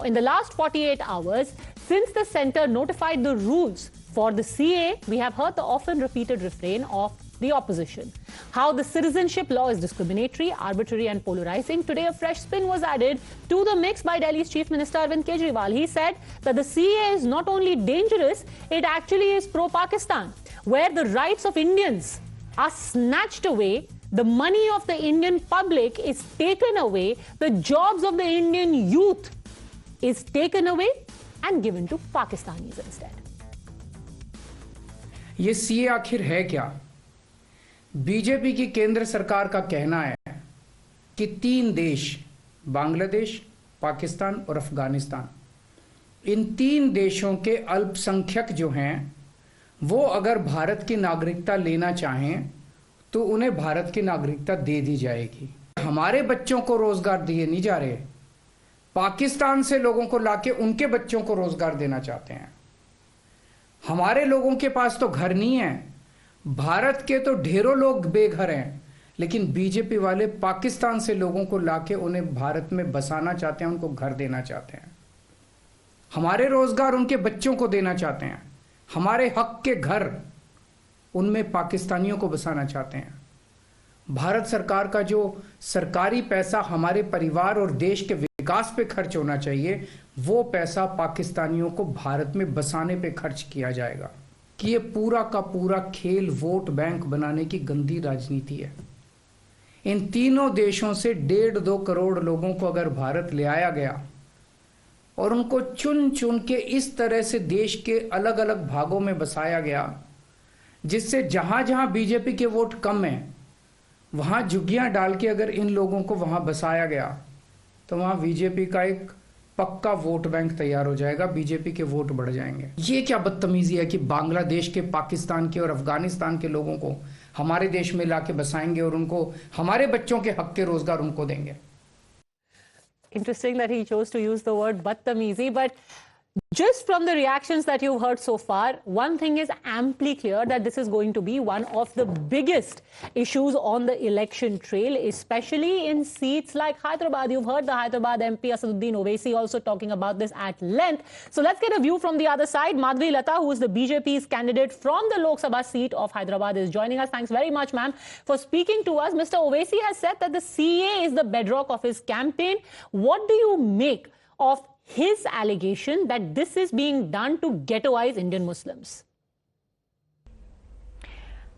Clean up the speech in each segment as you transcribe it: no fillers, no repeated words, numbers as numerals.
In the last 48 hours, since the centre notified the rules for the CA, we have heard the often repeated refrain of the opposition. How the citizenship law is discriminatory, arbitrary and polarizing. Today, a fresh spin was added to the mix by Delhi's Chief Minister Arvind Kejriwal. He said that the CA is not only dangerous, it actually is pro-Pakistan, where the rights of Indians are snatched away, the money of the Indian public is taken away, the jobs of the Indian youth is taken away and given to Pakistanis instead. ये CA आखिर है क्या? BJP की केंद्र सरकार का कहना है कि 3 देश, बांग्लादेश, पाकिस्तान और अफगानिस्तान, इन 3 देशों के अल्पसंख्यक जो हैं वो अगर भारत की नागरिकता लेना चाहें तो उन्हें भारत की नागरिकता दे दी जाएगी। हमारे बच्चों को रोजगार दिए नहीं जा रहे, पाकिस्तान से लोगों को लाके उनके बच्चों को रोजगार देना चाहते हैं। हमारे लोगों के पास तो घर नहीं है, भारत के तो ढेरों लोग बेघर हैं, लेकिन बीजेपी वाले पाकिस्तान से लोगों को लाके उन्हें भारत में बसाना चाहते हैं, उनको घर देना चाहते हैं। हमारे रोजगार उनके बच्चों को देना चाहते हैं, हमारे हक के घर उनमें पाकिस्तानियों को बसाना चाहते हैं। भारत सरकार का जो सरकारी पैसा हमारे परिवार और देश के विकास पे खर्च होना चाहिए, वो पैसा पाकिस्तानियों को भारत में बसाने पे खर्च किया जाएगा। कि ये पूरा का पूरा खेल वोट बैंक बनाने की गंदी राजनीति है। इन तीनों देशों से 1.5-2 करोड़ लोगों को अगर भारत ले आया गया और उनको चुन चुन के इस तरह से देश के अलग अलग भागों में बसाया गया, जिससे जहां जहां बीजेपी के वोट कम हैं वहां झुग्गियां डाल के अगर इन लोगों को वहां बसाया गया तो वहां बीजेपी का एक पक्का वोट बैंक तैयार हो जाएगा, बीजेपी के वोट बढ़ जाएंगे। ये क्या बदतमीजी है कि बांग्लादेश के, पाकिस्तान के और अफगानिस्तान के लोगों को हमारे देश में लाके बसाएंगे और उनको हमारे बच्चों के हक के रोजगार उनको देंगे। Interesting that he chose to use the word badtamizi, but just from the reactions that you've heard so far, one thing is amply clear that this is going to be one of the biggest issues on the election trail, especially in seats like Hyderabad. You've heard the Hyderabad MP Asaduddin Owaisi also talking about this at length. So let's get a view from the other side. Madhvi Lata, who is the BJP's candidate from the Lok Sabha seat of Hyderabad, is joining us. Thanks very much, ma'am, for speaking to us. Mr. Owaisi has said that the CA is the bedrock of his campaign. What do you make of his allegation that this is being done to ghettoize Indian Muslims?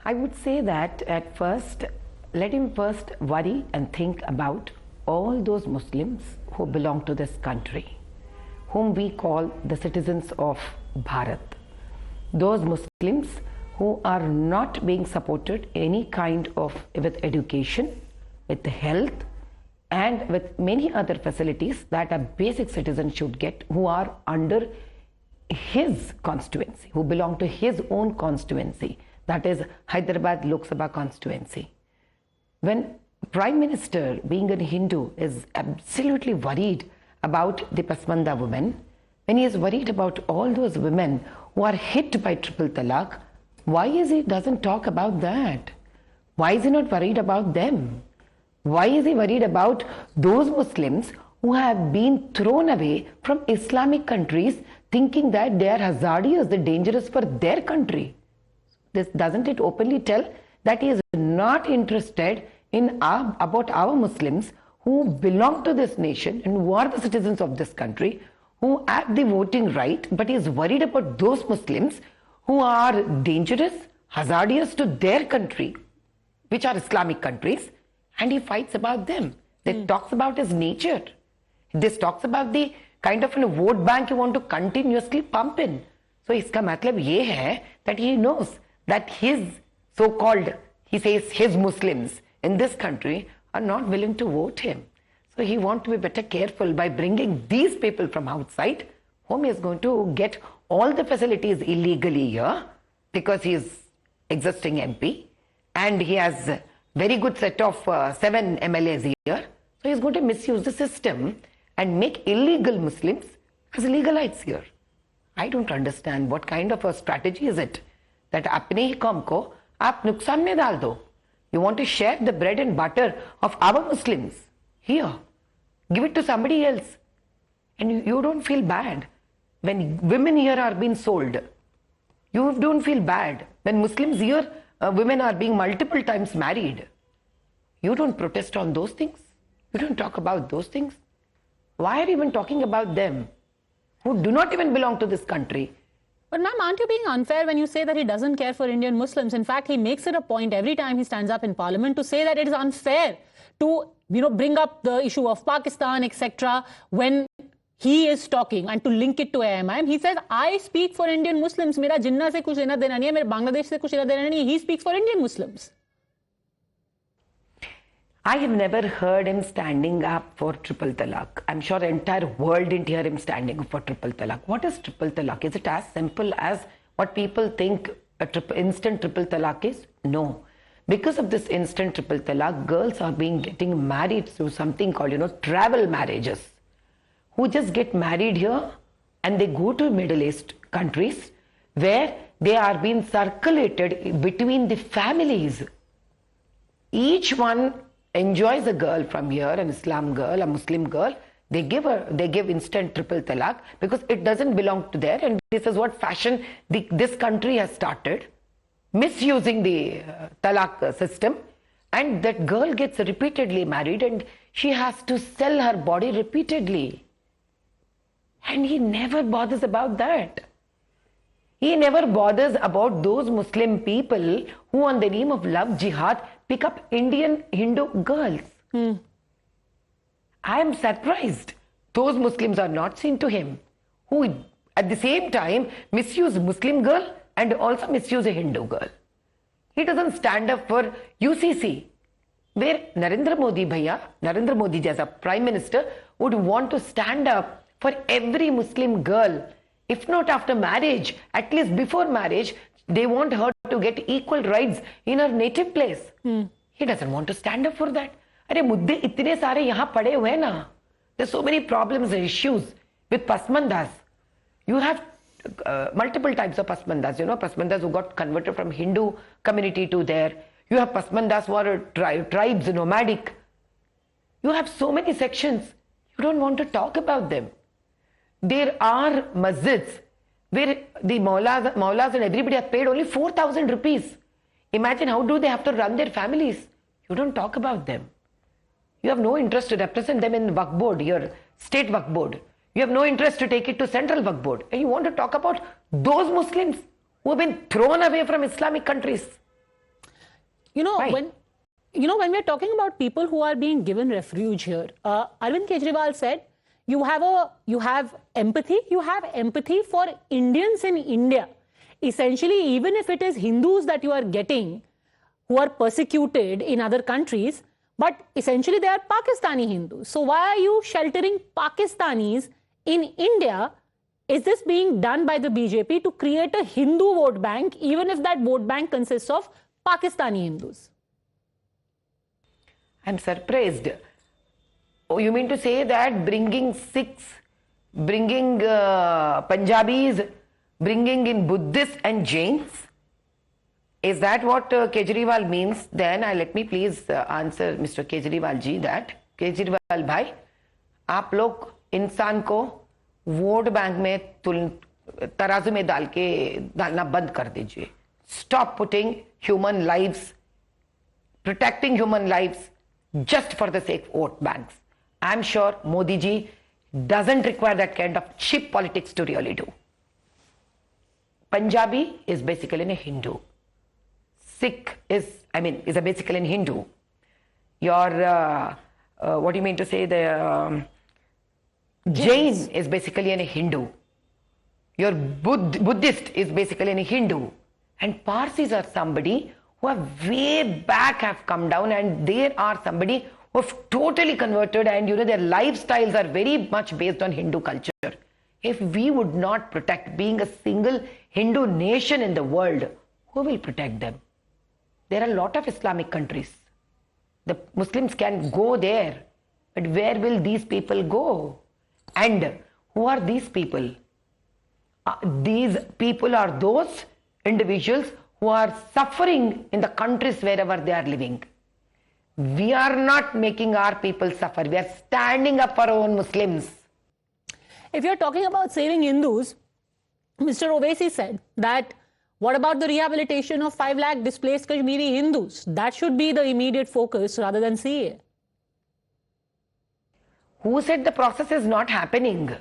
I would say that at first, let him first worry and think about all those Muslims who belong to this country, whom we call the citizens of Bharat. Those Muslims who are not being supported any kind of with education, with health, and with many other facilities that a basic citizen should get, who are under his constituency, who belong to his own constituency, that is Hyderabad Lok Sabha constituency. When Prime Minister, being a Hindu, is absolutely worried about the Pasmanda women, when he is worried about all those women who are hit by triple talaq, why is he doesn't talk about that? Why is he not worried about them? Why is he worried about those Muslims who have been thrown away from Islamic countries thinking that they are hazardous, they're dangerous for their country? Doesn't it openly tell that he is not interested in about our Muslims who belong to this nation and who are the citizens of this country, who have the voting right, but he is worried about those Muslims who are dangerous, hazardous to their country, which are Islamic countries, and he fights about them. This talks about his nature. This talks about the kind of a vote bank you want to continuously pump in. So iska matlab ye hai that he knows that his so-called, he says his Muslims in this country are not willing to vote him. So he wants to be better careful by bringing these people from outside, whom he is going to get all the facilities illegally here because he is existing MP and he has very good set of 7 MLAs here. So he's going to misuse the system and make illegal Muslims as legalites here. I don't understand what kind of a strategy is it that apne hi kaum ko aap nuksan mein dal do. You want to share the bread and butter of our Muslims here. Give it to somebody else. And you don't feel bad when women here are being sold. You don't feel bad when Muslims here, women are being multiple times married. You don't protest on those things. You don't talk about those things. Why are you even talking about them who do not even belong to this country? But ma'am, aren't you being unfair when you say that he doesn't care for Indian Muslims? In fact, he makes it a point every time he stands up in parliament to say that it is unfair to, bring up the issue of Pakistan, etc. when he is talking, and to link it to AIMIM. He says, I speak for Indian Muslims. Mera Jinnah se kuch lena dena nahi hai, mera Bangladesh se kuch lena dena nahi hai. He speaks for Indian Muslims. I have never heard him standing up for triple talaq. I'm sure the entire world didn't hear him standing up for triple talaq. What is triple talaq? Is it as simple as what people think instant triple talaq is? No. Because of this instant triple talaq, girls are getting married through something called, travel marriages, who just get married here and they go to Middle East countries where they are being circulated between the families. Each one enjoys a girl from here, an Islam girl, a Muslim girl. They give instant triple talaq because it doesn't belong to there, and this is what fashion this country has started, misusing the talaq system, and that girl gets repeatedly married and she has to sell her body repeatedly. And he never bothers about that. He never bothers about those Muslim people who, on the name of love jihad, pick up Indian Hindu girls. I am surprised. Those Muslims are not seen to him, who at the same time misuse Muslim girl and also misuse a Hindu girl. He doesn't stand up for UCC, where Narendra Modi jaisa Prime Minister would want to stand up for every Muslim girl. If not after marriage, at least before marriage, they want her to get equal rights in her native place. He doesn't want to stand up for that. Arey mudde itne sare yahan pade hue hai na. There's so many problems and issues with pasmandas. You have multiple types of pasmandas. Pasmandas who got converted from Hindu community to there. You have pasmandas who are tribes, nomadic. You have so many sections. You don't want to talk about them. There are masjids where the maulas and everybody are paid only 4,000 rupees. Imagine how do they have to run their families. You don't talk about them. You have no interest to represent them in Waqf board, your state Waqf board. You have no interest to take it to central Waqf board. And you want to talk about those Muslims who have been thrown away from Islamic countries. When we're talking about people who are being given refuge here, Arvind Kejriwal said, you have empathy for Indians in India. Essentially, even if it is Hindus that you are getting who are persecuted in other countries, but essentially they are Pakistani Hindus. So why are you sheltering Pakistanis in India? Is this being done by the BJP to create a Hindu vote bank, even if that vote bank consists of Pakistani Hindus? I'm surprised. Oh, you mean to say that bringing Sikhs, bringing Punjabis, bringing in Buddhists and Jains? Is that what Kejriwal means? Then let me please answer Mr. Kejriwal ji that Kejriwal bhai, आप लोग इंसान को vote bank में तराजू में डालना बंद कर दीजिए. Stop putting human lives, protecting human lives just for the sake of vote banks. I'm sure Modi ji doesn't require that kind of cheap politics to really do. Punjabi is basically a Hindu. Sikh is basically a Hindu. Your, what do you mean to say, the Jain is basically a Hindu. Your Buddhist is basically a Hindu. And Parsis are somebody who have way back have come down, and they are somebody who have totally converted, and their lifestyles are very much based on Hindu culture. If we would not protect being a single Hindu nation in the world, who will protect them? There are a lot of Islamic countries. The Muslims can go there, but where will these people go? And who are these people? These people are those individuals who are suffering in the countries wherever they are living. We are not making our people suffer. We are standing up for our own Muslims. if you're talking about saving Hindus, Mr. Owaisi said that what about the rehabilitation of 5 lakh displaced Kashmiri Hindus? That should be the immediate focus rather than CAA. Who said the process is not happening?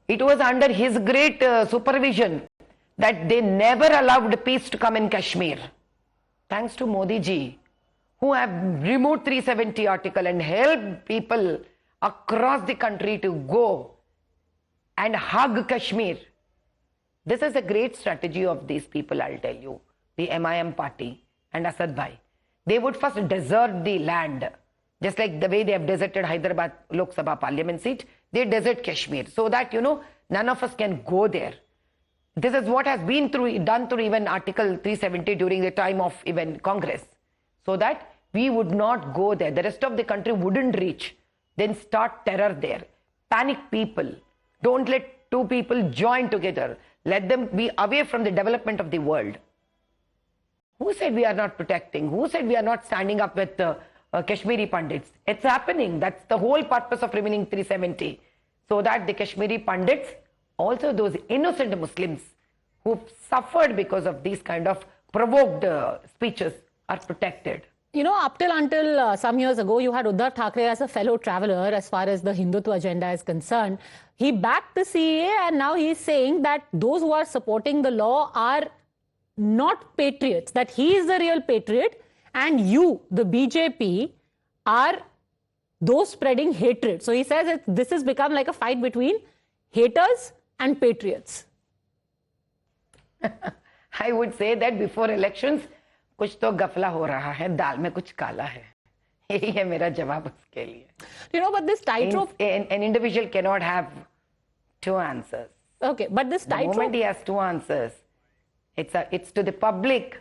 It was under his great supervision that they never allowed peace to come in Kashmir. Thanks to Modi ji, who have removed 370 article and helped people across the country to go and hug Kashmir. This is a great strategy of these people, I'll tell you. The MIM party and Asad Bhai. They would first desert the land. Just like the way they have deserted Hyderabad Lok Sabha parliament seat, they desert Kashmir. So that, none of us can go there. This is what has been done through even Article 370 during the time of even Congress. So that we would not go there. The rest of the country wouldn't reach. Then start terror there. Panic people. Don't let two people join together. Let them be away from the development of the world. Who said we are not protecting? Who said we are not standing up with the Kashmiri Pandits? It's happening. That's the whole purpose of removing 370. So that the Kashmiri Pandits, also those innocent Muslims who suffered because of these kind of provoked speeches, are protected. Up till until some years ago, you had Uddhav Thackeray as a fellow traveler as far as the Hindutva agenda is concerned. He backed the CAA and now he's saying that those who are supporting the law are not patriots, that he is the real patriot and you, the BJP, are those spreading hatred. So he says that this has become like a fight between haters and patriots. I would say that before elections, कुछ तो गफला हो रहा है, दाल में कुछ काला है. यही है मेरा जवाब उसके लिए. But this tightrope... An individual cannot have two answers. Okay, but this tightrope... The moment he has two answers, it's to the public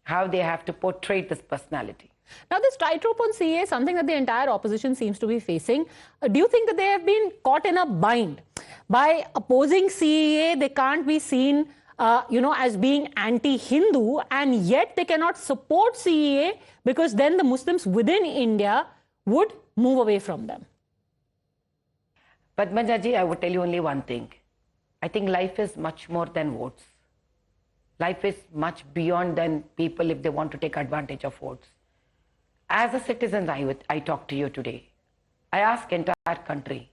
how they have to portray this personality. Now, this tightrope on CAA is something that the entire opposition seems to be facing. Do you think that they have been caught in a bind? By opposing CAA, they can't be seen as being anti-Hindu, and yet they cannot support CAA because then the Muslims within India would move away from them. Padmaja ji, I would tell you only one thing. I think life is much more than votes. Life is much beyond than people if they want to take advantage of votes. As a citizen, I talk to you today. I ask entire country,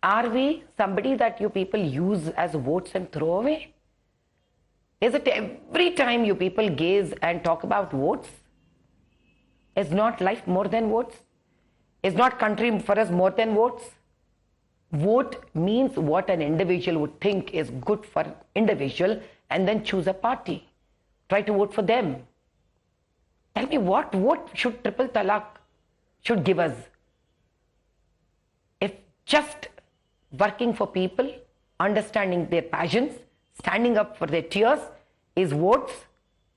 are we somebody that you people use as votes and throw away? Is it every time you people gaze and talk about votes? Is not life more than votes? Is not country for us more than votes? Vote means what an individual would think is good for individual and then choose a party. Try to vote for them. Tell me what vote should Triple Talaq should give us? If just working for people, understanding their passions, standing up for their tears is votes,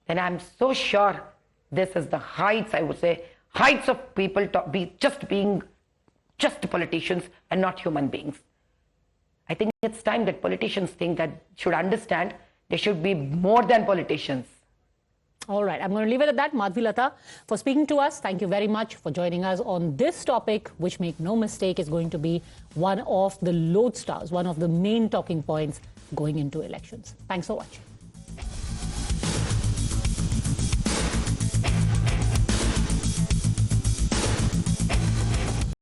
then I'm so sure this is the heights, I would say, heights of people being just politicians and not human beings. I think it's time that politicians think that should understand they should be more than politicians. All right, I'm going to leave it at that. Madhvilata, for speaking to us, thank you very much for joining us on this topic, which, make no mistake, is going to be one of the lodestars, one of the main talking points going into elections. Thanks for watching.